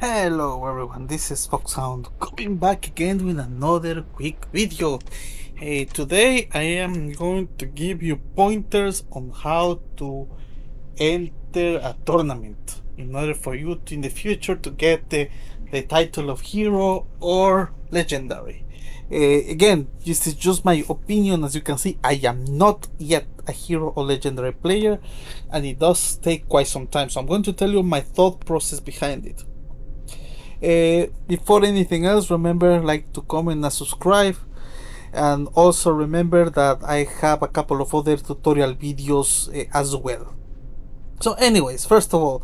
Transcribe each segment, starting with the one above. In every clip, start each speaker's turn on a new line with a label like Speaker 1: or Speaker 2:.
Speaker 1: Hello everyone, this is Foxhound coming back again with another quick video. Hey, today I am going to give you pointers on how to enter a tournament in order for you to, in the future, to get the title of hero or legendary. Again, this is just my opinion. As you can see, I am not yet a hero or legendary player, and it does take quite some time, so I'm going to tell you my thought process behind it. Before anything else, remember to comment and subscribe, and also remember that I have a couple of other tutorial videos as well. So anyways, first of all,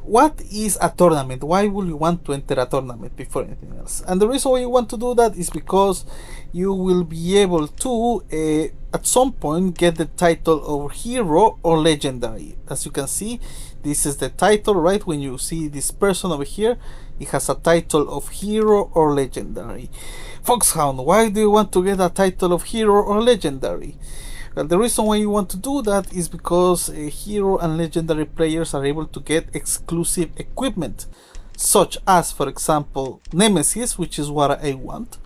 Speaker 1: what is a tournament? Why will you want to enter a tournament before anything else? And the reason why you want to do that is because you will be able to at some point get the title of hero or legendary. As you can see, this is the title, right? When you see this person over here, it has a title of hero or legendary. Foxhound, why do you want to get a title of hero or legendary? Well, the reason why you want to do that is because hero and legendary players are able to get exclusive equipment, such as, for example, Nemesis, which is what I want,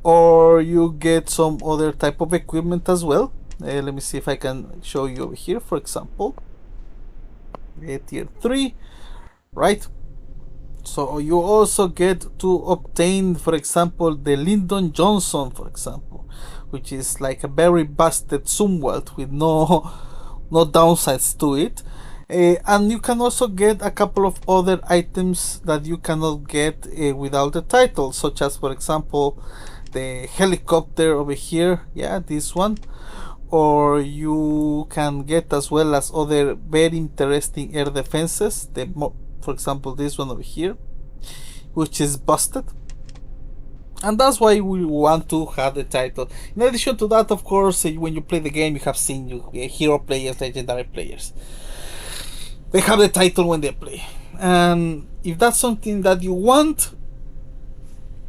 Speaker 1: or you get some other type of equipment as well. Let me see if I can show you over here. For example, tier 3, right? So you also get to obtain, for example, the Lyndon Johnson, for example, which is like a very busted Zumwalt with no downsides to it. And you can also get a couple of other items that you cannot get without the title, such as, for example, the helicopter over here, yeah, this one. Or you can get as well as other very interesting air defenses, for example this one over here, which is busted, and that's why we want to have the title. In addition to that, of course, when you play the game, you have seen hero players, legendary players, they have the title when they play, and if that's something that you want,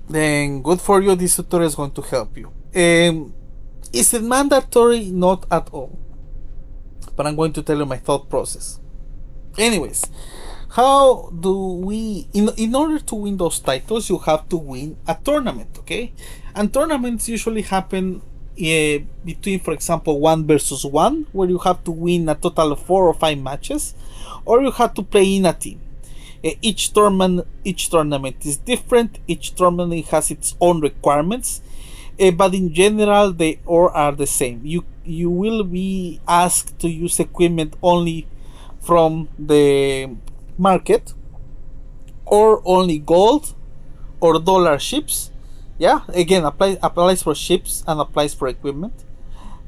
Speaker 1: then good for you. This tutorial is going to help you. Is it mandatory? Not at all, but I'm going to tell you my thought process. Anyways, how do we, in order to win those titles, you have to win a tournament, okay? And tournaments usually happen between, for example, 1 versus 1, where you have to win a total of 4 or 5 matches, or you have to play in a team. Each tournament is different. Each tournament has its own requirements, but in general they all are the same. You will be asked to use equipment only from the market, or only gold or dollar ships. Yeah, again, applies for ships and applies for equipment.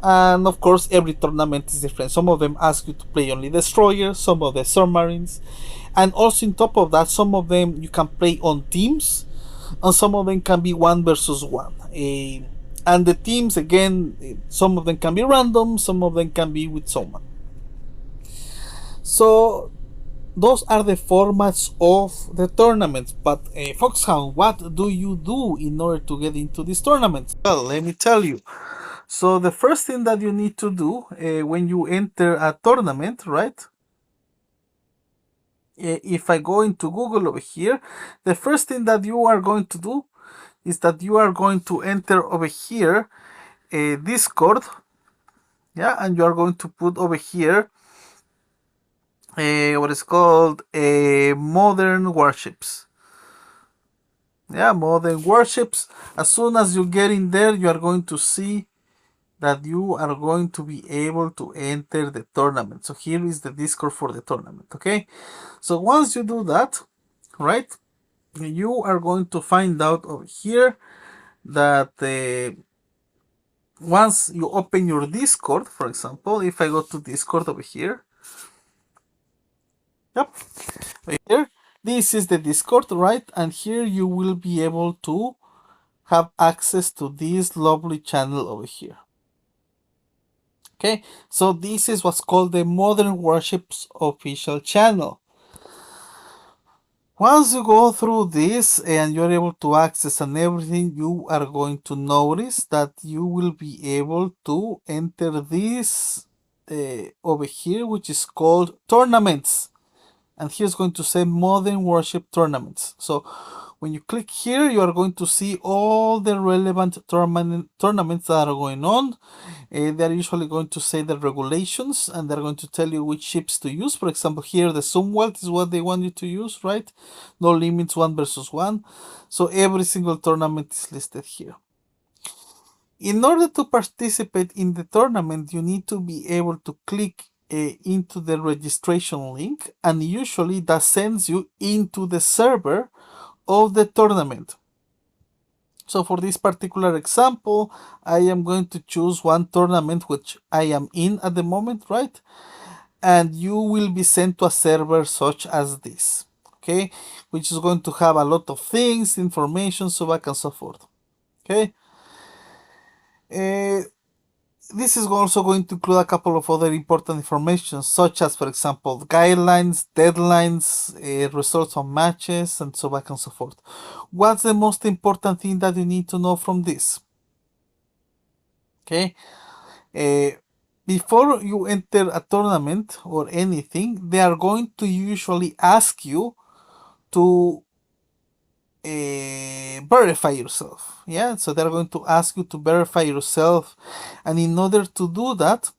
Speaker 1: And of course, every tournament is different. Some of them ask you to play only destroyers, some of the submarines, and also on top of that, some of them you can play on teams, and some of them can be 1 versus 1. And the teams, again, some of them can be random, some of them can be with someone. So those are the formats of the tournaments. But Foxhound, what do you do in order to get into these tournaments? Well, let me tell you. So the first thing that you need to do when you enter a tournament, right? If I go into Google over here, the first thing that you are going to do is that you are going to enter over here Discord, yeah, and you are going to put over here what is called Modern Warships. Yeah, Modern Warships. As soon as you get in there, you are going to see that you are going to be able to enter the tournament. So here is the Discord for the tournament, okay? So once you do that, right, you are going to find out over here that once you open your Discord, for example, if I go to Discord over here, yep, right here, this is the Discord, right? And here you will be able to have access to this lovely channel over here. Okay, so this is what's called the Modern Warships official channel. Once you go through this and you're able to access and everything, you are going to notice that you will be able to enter this over here, which is called tournaments. And here's going to say Modern Warship Tournaments. So when you click here, you are going to see all the relevant tournaments that are going on. They're usually going to say the regulations, and they're going to tell you which ships to use. For example, here the Zumwalt is what they want you to use, right? No limits, 1 versus 1. So every single tournament is listed here. In order to participate in the tournament, you need to be able to click into the registration link, and usually that sends you into the server of the tournament. So for this particular example, I am going to choose one tournament which I am in at the moment, right? And you will be sent to a server such as this, okay? Which is going to have a lot of things, information, so back and so forth, okay? This is also going to include a couple of other important information, such as, for example, guidelines, deadlines, results of matches, and so back and so forth. What's the most important thing that you need to know from this? Okay. Before you enter a tournament or anything, they are going to usually ask you to verify yourself. Yeah, so they're going to ask you to verify yourself, and in order to do that,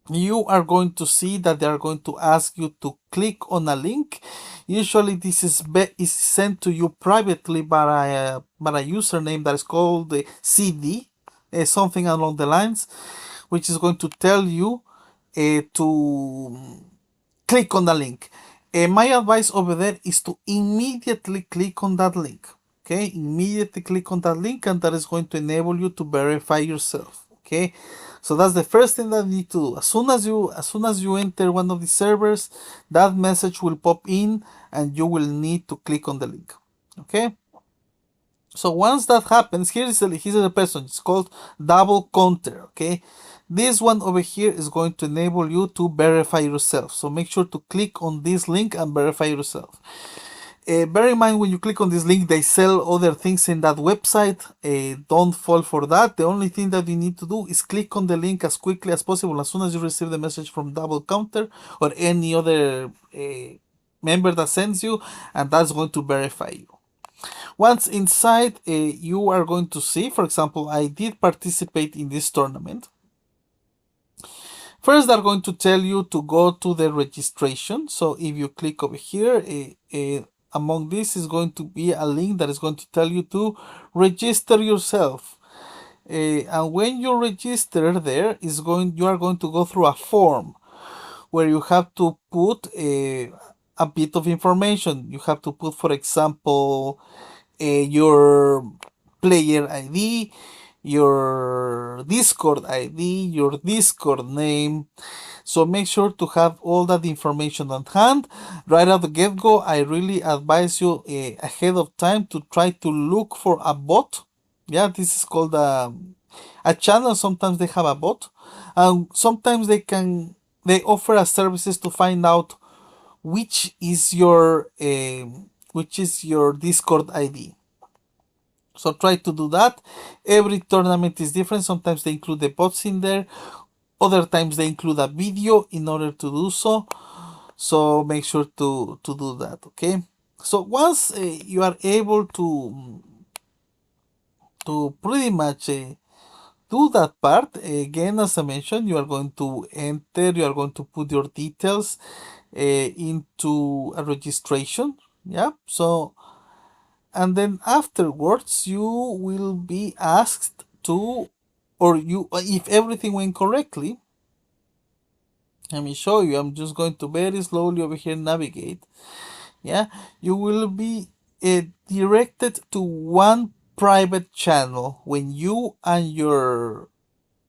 Speaker 1: you are going to see that they are going to ask you to click on a link. Usually this is sent to you privately by a username that is called the CD, something along the lines, which is going to tell you to click on the link. My advice over there is to immediately click on that link. Okay, immediately click on that link, and that is going to enable you to verify yourself. Okay, so that's the first thing that you need to do. As soon as you enter one of the servers, that message will pop in, and you will need to click on the link. Okay. So once that happens, here's a person. It's called double counter. Okay, this one over here is going to enable you to verify yourself. So make sure to click on this link and verify yourself. Bear in mind, when you click on this link, they sell other things in that website. Don't fall for that. The only thing that you need to do is click on the link as quickly as possible as soon as you receive the message from double counter or any other member that sends you, and that's going to verify you. Once inside, you are going to see, for example, I did participate in this tournament. First, they're going to tell you to go to the registration. So if you click over here, among this is going to be a link that is going to tell you to register yourself. And when you register there, you are going to go through a form where you have to put a bit of information. You have to put, for example, your player ID, your Discord ID, your Discord name. So make sure to have all that information on hand. Right at the get-go, I really advise you ahead of time to try to look for a bot. Yeah, this is called a channel. Sometimes they have a bot, and sometimes they offer us services to find out which is your Discord ID. So try to do that. Every tournament is different. Sometimes they include the bots in there. Other times they include a video in order to do so. So make sure to do that. Okay. So once you are able to pretty much do that part, again, as I mentioned, you are going to put your details into a registration. Yeah. So, and then afterwards you will be asked to, or you, if everything went correctly, let me show you. I'm just going to very slowly over here navigate. Yeah, you will be directed to one private channel when you and your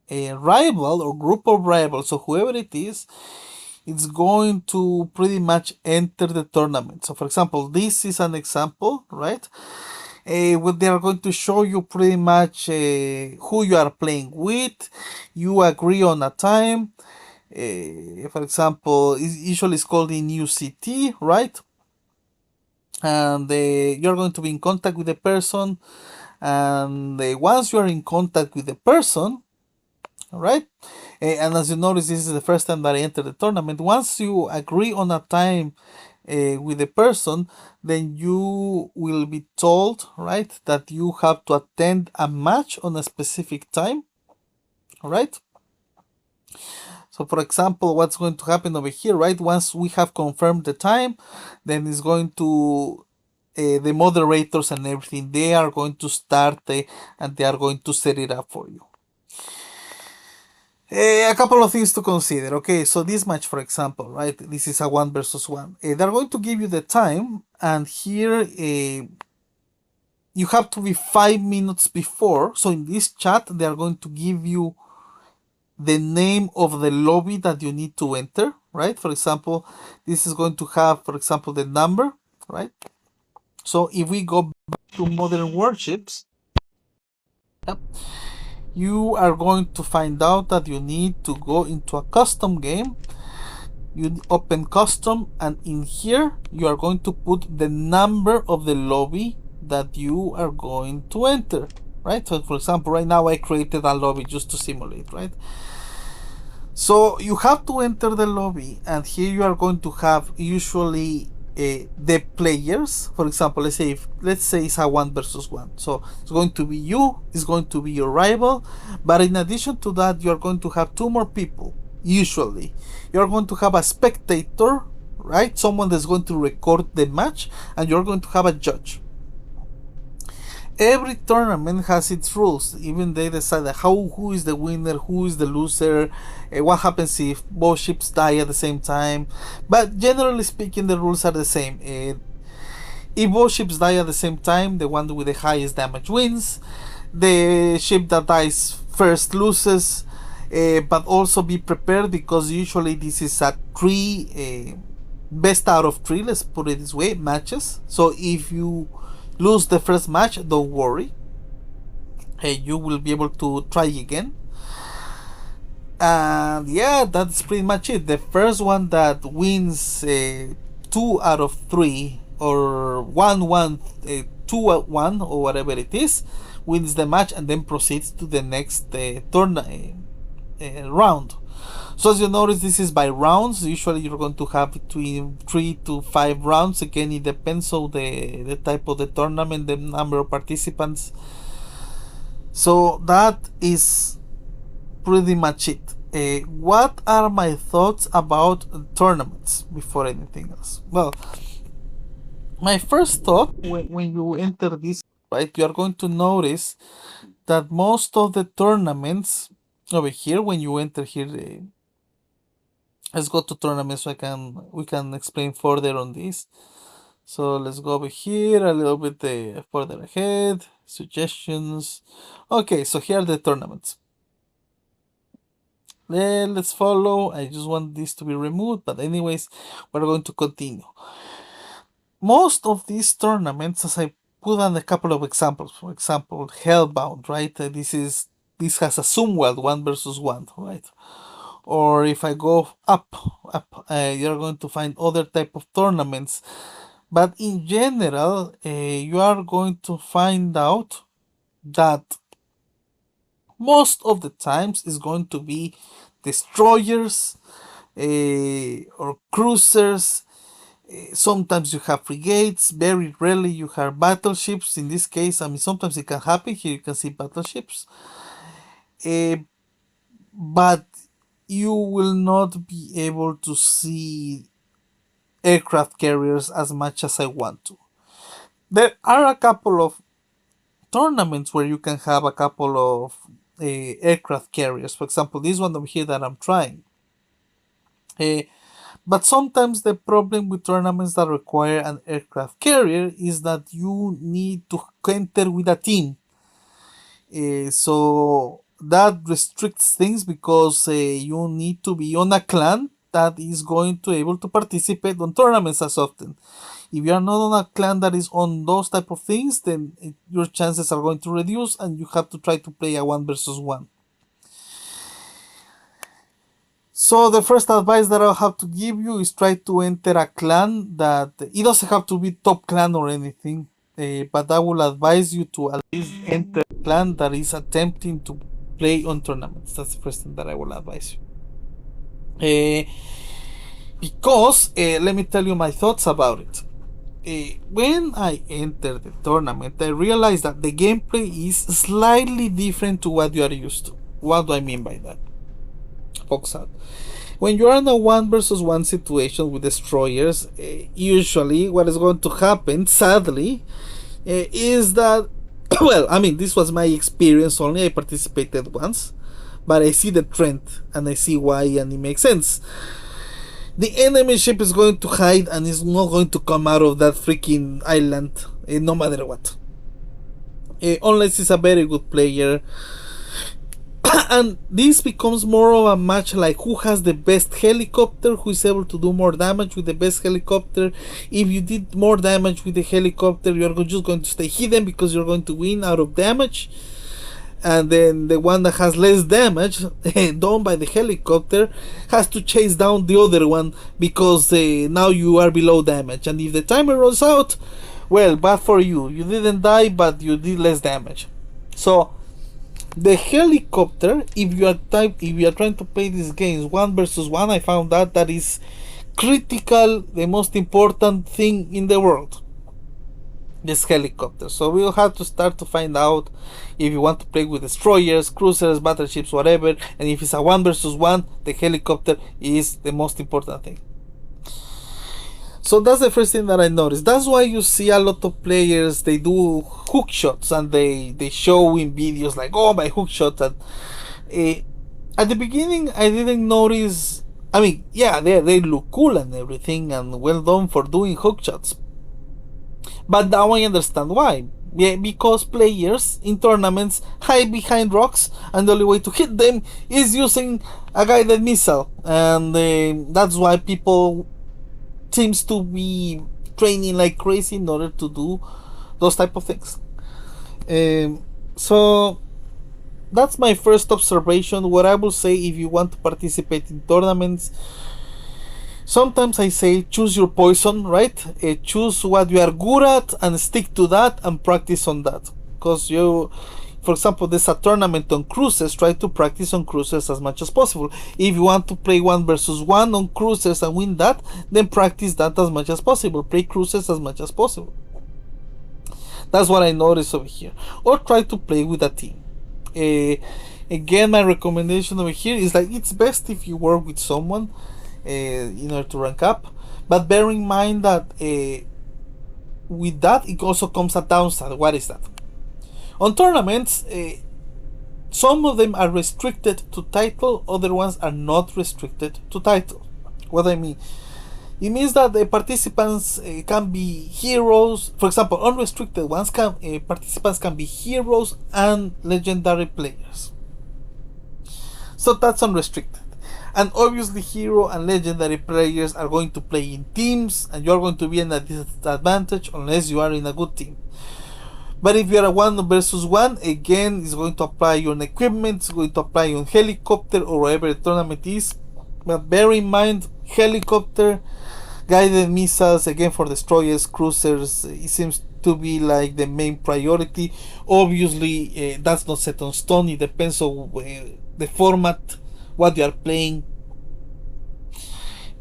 Speaker 1: rival or group of rivals, so whoever it is, it's going to pretty much enter the tournament. So for example, this is an example, right? What they are going to show you pretty much who you are playing with. You agree on a time. For example, usually it's called in UCT, right? And you're going to be in contact with the person. And once you are in contact with the person, All right. And as you notice, this is the first time that I enter the tournament. Once you agree on a time with the person, then you will be told, right, that you have to attend a match on a specific time. All right. So, for example, what's going to happen over here, right? Once we have confirmed the time, then it's going to the moderators and everything. They are going to start and they are going to set it up for you. A couple of things to consider. Okay, so this match, for example, right? This is a 1 versus 1. They're going to give you the time, and here you have to be 5 minutes before. So in this chat, they are going to give you the name of the lobby that you need to enter, right? For example, this is going to have, for example, the number, right? So if we go back to Modern Warships, yep, you are going to find out that you need to go into a custom game. You open custom, and in here you are going to put the number of the lobby that you are going to enter, right? So for example, right now I created a lobby just to simulate, right? So you have to enter the lobby, and here you are going to have usually the players. For example, let's say it's a 1 versus 1. So it's going to be you, it's going to be your rival, but in addition to that, you are going to have two more people. Usually, you are going to have a spectator, right? Someone that's going to record the match, and you're going to have a judge. Every tournament has its rules. Even they decide who is the winner, who is the loser, what happens if both ships die at the same time. But generally speaking, the rules are the same. If both ships die at the same time, the one with the highest damage wins. The ship that dies first loses. But also be prepared, because usually this is a best out of 3, let's put it this way, matches. So if you lose the first match, don't worry. You will be able to try again. And yeah, that's pretty much it. The first one that wins 2 out of 3 or 2-1 or whatever it is, wins the match and then proceeds to the next round. So as you notice, this is by rounds. Usually you're going to have between 3 to 5 rounds. Again, it depends on the type of the tournament, the number of participants. So that is pretty much it. What are my thoughts about tournaments before anything else? Well, my first thought when you enter this, right, you are going to notice that most of the tournaments over here, when you enter here, let's go to tournaments so we can explain further on this. So let's go over here a little bit further ahead. Suggestions. Okay, so here are the tournaments. Let's follow. I just want this to be removed, but anyways, we're going to continue. Most of these tournaments, as I put on a couple of examples, for example, Hellbound, right? This has a Zoomweld 1 versus 1, right? Or if I go up, you're going to find other type of tournaments. But in general, you are going to find out that most of the times is going to be destroyers or cruisers. Sometimes you have frigates. Very rarely you have battleships. In this case, I mean, sometimes it can happen. Here you can see battleships. But you will not be able to see aircraft carriers as much as I want to. There are a couple of tournaments where you can have a couple of aircraft carriers. For example, this one over here that I'm trying. But sometimes the problem with tournaments that require an aircraft carrier is that you need to enter with a team. So that restricts things, because you need to be on a clan that is going to able to participate on tournaments as often. If you are not on a clan that is on those type of things, then your chances are going to reduce, and you have to try to play a 1 versus 1. So the first advice that I'll have to give you is try to enter a clan that it doesn't have to be top clan or anything, but I will advise you to at least enter a clan that is attempting to play on tournaments. That's the first thing that I will advise you. Because let me tell you my thoughts about it. When I entered the tournament, I realized that the gameplay is slightly different to what you are used to. What do I mean by that? Foxhound. When you are in a 1 versus 1 situation with destroyers, usually what is going to happen, sadly, is that, well, I mean, this was my experience only. I participated once, but I see the trend and I see why, and it makes sense. The enemy ship is going to hide and is not going to come out of that freaking island, no matter what. Unless it's a very good player. And this becomes more of a match like who has the best helicopter, who is able to do more damage with the best helicopter. If you did more damage with the helicopter, you're just going to stay hidden because you're going to win out of damage. And then the one that has less damage done by the helicopter has to chase down the other one because now you are below damage. And if the timer runs out, well, bad for you. You didn't die, but you did less damage. So the helicopter, if you are trying to play these games 1 versus 1, I found out that is critical, the most important thing in the world. This helicopter. So we'll have to start to find out if you want to play with destroyers, cruisers, battleships, whatever. And if it's a 1 versus 1, the helicopter is the most important thing. So that's the first thing that I noticed. That's why you see a lot of players, they do hook shots and they show in videos like, oh, my hook shot. And at the beginning, I didn't notice. I mean, yeah, they look cool and everything, and well done for doing hook shots. But now I understand why. Yeah, because players in tournaments hide behind rocks, and the only way to hit them is using a guided missile, and that's why people seems to be training like crazy in order to do those type of things. So that's my first observation. What I will say, if you want to participate in tournaments, sometimes I say choose your poison, right? Choose what you are good at and stick to that and practice on that. Because you, for example, there's a tournament on cruises, try to practice on cruises as much as possible. If you want to play 1 versus 1 on cruises and win that, then practice that as much as possible. Play cruises as much as possible. That's what I noticed over here. Or try to play with a team. Again, my recommendation over here is like, it's best if you work with someone in order to rank up, but bear in mind that with that it also comes a downside. What is that? On tournaments, some of them are restricted to title, other ones are not restricted to title. What I mean, it means that the participants can be heroes. For example, unrestricted ones participants can be heroes and legendary players. So that's unrestricted. And obviously hero and legendary players are going to play in teams, and you're going to be in a disadvantage unless you are in a good team. But if you are a 1 versus 1, again, it's going to apply on equipment, it's going to apply on helicopter or wherever the tournament is. But bear in mind, helicopter, guided missiles, again for destroyers, cruisers, it seems to be like the main priority. Obviously, that's not set on stone, it depends on the format, what you are playing.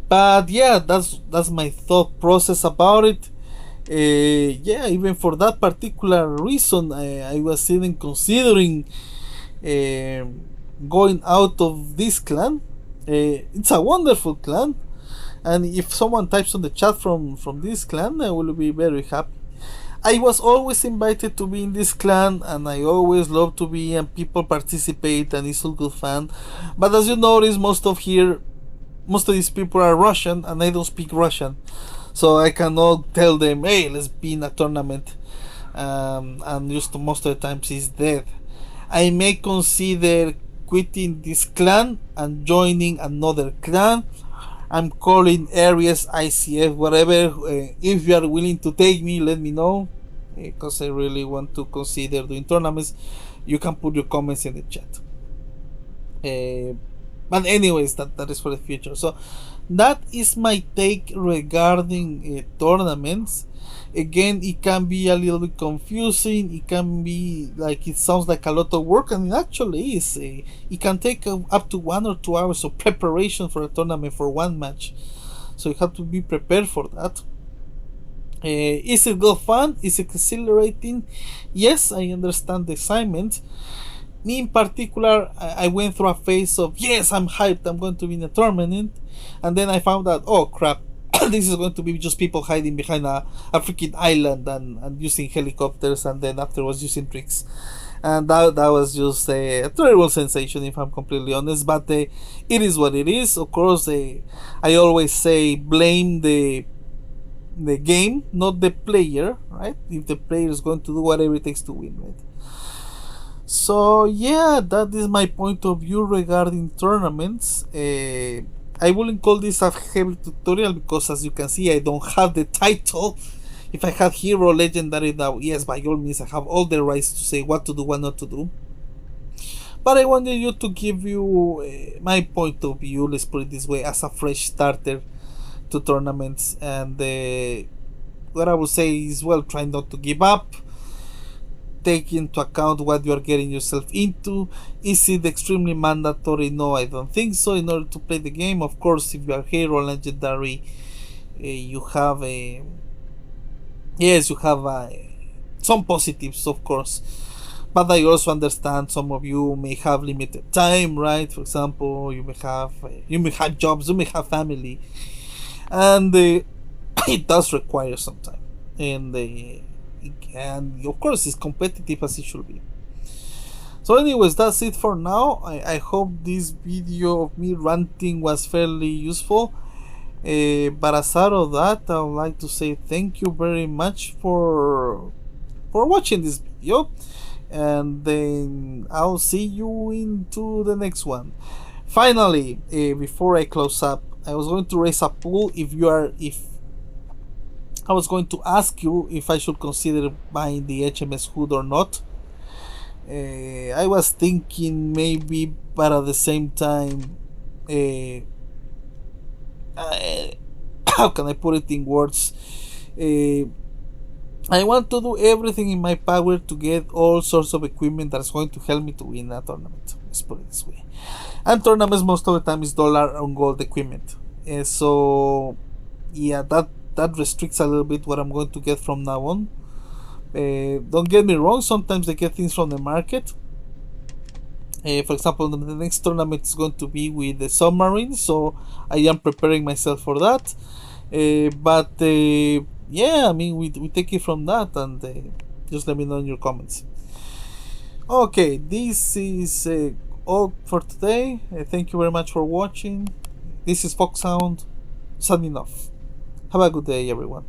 Speaker 1: But yeah, that's my thought process about it. Yeah, even for that particular reason, I was even considering going out of this clan. It's a wonderful clan, and if someone types on the chat from this clan, I will be very happy. I was always invited to be in this clan, and I always love to be, and people participate, and it's all good fun. But as you notice, most of these people are Russian, and I don't speak Russian, so I cannot tell them, hey, let's be in a tournament, and just most of the times it's dead. I may consider quitting this clan and joining another clan. I'm calling Aries, ICF, whatever. If you are willing to take me, let me know, because I really want to consider doing tournaments. You can put your comments in the chat. But anyways, that is for the future. So That is my take regarding tournaments. Again, it can be a little bit confusing. It can be like it sounds like a lot of work, and it actually is. It can take up to 1 or 2 hours of preparation for a tournament for one match. So you have to be prepared for that. Is it good fun? Is it exhilarating? Yes, I understand the excitement. Me in particular, I went through a phase of yes, I'm hyped, I'm going to be in a tournament, and then I found out, oh crap, this is going to be just people hiding behind a freaking island and using helicopters, and then afterwards using tricks. And that was just a terrible sensation, if I'm completely honest. But it is what it is. Of course, I always say blame the game, not the player, right? If the player is going to do whatever it takes to win, right? So yeah, that is my point of view regarding tournaments. I wouldn't call this a heavy tutorial because, as you can see, I don't have the title. If I had hero legendary now, yes, by all means, I have all the rights to say what to do, what not to do. But I wanted you to give you my point of view. Let's put it this way, as a fresh starter to tournaments, and what I would say is, well, try not to give up. Take into account what you are getting yourself into. Is it extremely mandatory? No, I don't think so. In order to play the game, of course, if you are hero legendary, you have a yes, you have some positives, of course. But I also understand some of you may have limited time, right? For example, you may have jobs, you may have family, and it does require some time. And of course, it's competitive as it should be. So anyways, that's it for now. I hope this video of me ranting was fairly useful. But aside of that, I would like to say thank you very much for watching this video, and then I'll see you into the next one. Finally, before I close up, I was going to raise a poll. If I was going to ask you if I should consider buying the HMS Hood or not. I was thinking maybe, but at the same time, how can I put it in words? I want to do everything in my power to get all sorts of equipment that's going to help me to win a tournament. Let's put it this way. And tournaments most of the time is dollar on gold equipment. So yeah, that restricts a little bit what I'm going to get from now on. Don't get me wrong, sometimes I get things from the market. For example, the next tournament is going to be with the submarines, so I am preparing myself for that. But yeah, I mean, we take it from that, and just let me know in your comments. Okay, this is all for today. Thank you very much for watching. This is Foxhound, signing off. Have a good day, everyone.